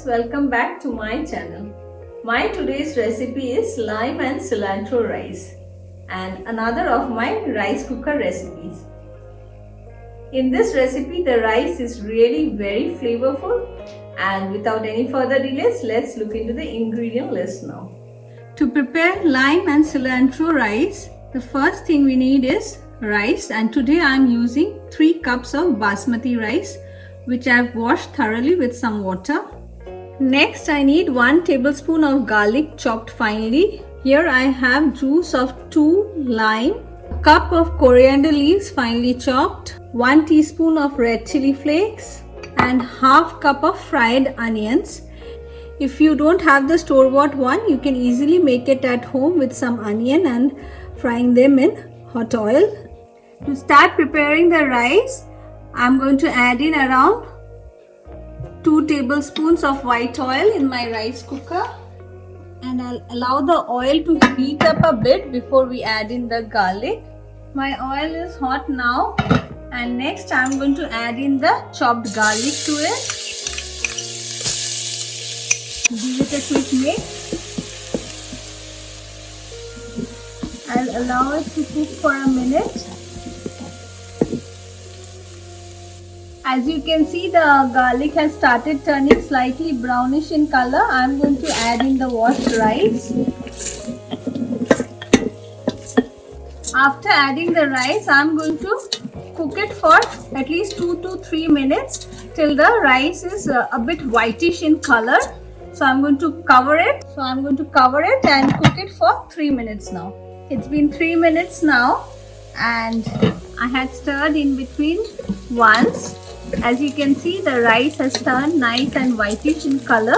welcome back to my channel. My today's recipe is lime and cilantro rice and another of my rice cooker recipes. In this recipe the rice is really very flavorful, and without any further delays let's look into the ingredient list now. To prepare lime and cilantro rice, the first thing we need is rice, and today I am using 3 cups of basmati rice which I have washed thoroughly with some water. Next I need 1 tablespoon of garlic chopped finely. Here I have juice of 2 lime, a cup of coriander leaves finely chopped, 1 teaspoon of red chili flakes and half cup of fried onions. If you don't have the store-bought one, you can easily make it at home with some onion and frying them in hot oil. To start preparing the rice, I'm going to add in around 2 tablespoons of white oil in my rice cooker, and I'll allow the oil to heat up a bit before we add in the garlic. My oil is hot now, and next I'm going to add in the chopped garlic to it. Give it a quick mix. I'll allow it to cook for a minute. As you can see, the garlic has started turning slightly brownish in color. I'm going to add in the washed rice. After adding the rice, I'm going to cook it for at least 2 to 3 minutes till the rice is a bit whitish in color. So I'm going to cover it. And cook it for 3 minutes now. It's been 3 minutes now, and I had stirred in between once. As you can see, the rice has turned nice and whitish in color.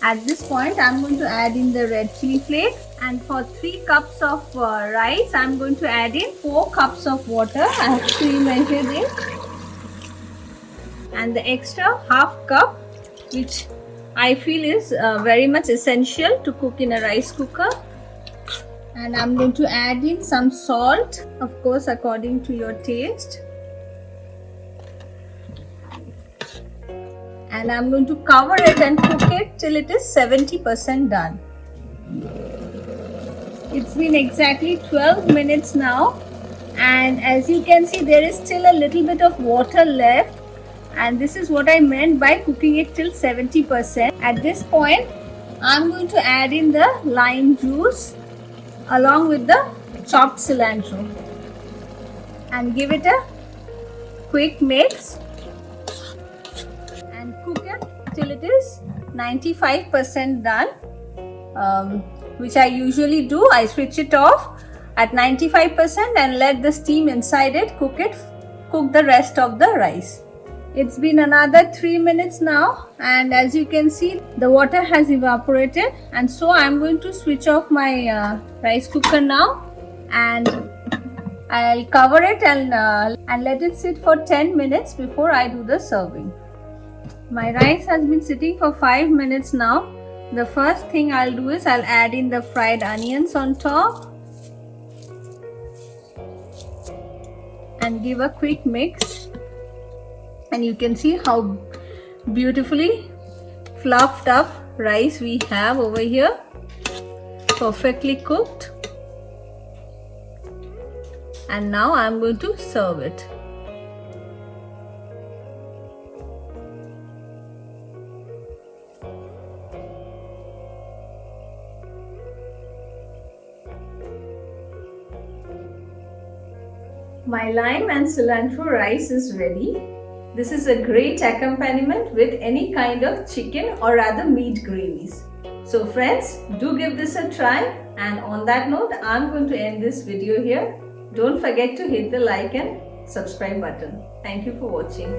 At this point, I'm going to add in the red chili flakes, and for 3 cups of rice, I'm going to add in 4 cups of water. I have pre-measured it, and the extra half cup, which I feel is very much essential to cook in a rice cooker. And I'm going to add in some salt, of course according to your taste. And I'm going to cover it and cook it till it is 70% done. It's been exactly 12 minutes now, and as you can see there is still a little bit of water left, and this is what I meant by cooking it till 70%. At this point I'm going to add in the lime juice along with the chopped cilantro and give it a quick mix. Cook it till it is 95% done, which I usually do. I switch it off at 95% and let the steam inside it cook the rest of the rice. It's been another 3 minutes now, and as you can see the water has evaporated, and so I'm going to switch off my rice cooker now, and I'll cover it and let it sit for 10 minutes before I do the serving. My rice has been sitting for 5 minutes now. The first thing I'll do is I'll add in the fried onions on top and give a quick mix. And you can see how beautifully fluffed up rice we have over here, perfectly cooked. And now I'm going to serve it. My lime and cilantro rice is ready. This is a great accompaniment with any kind of chicken or rather meat gravies. So friends, do give this a try, and on that note, I'm going to end this video here. Don't forget to hit the like and subscribe button. Thank you for watching.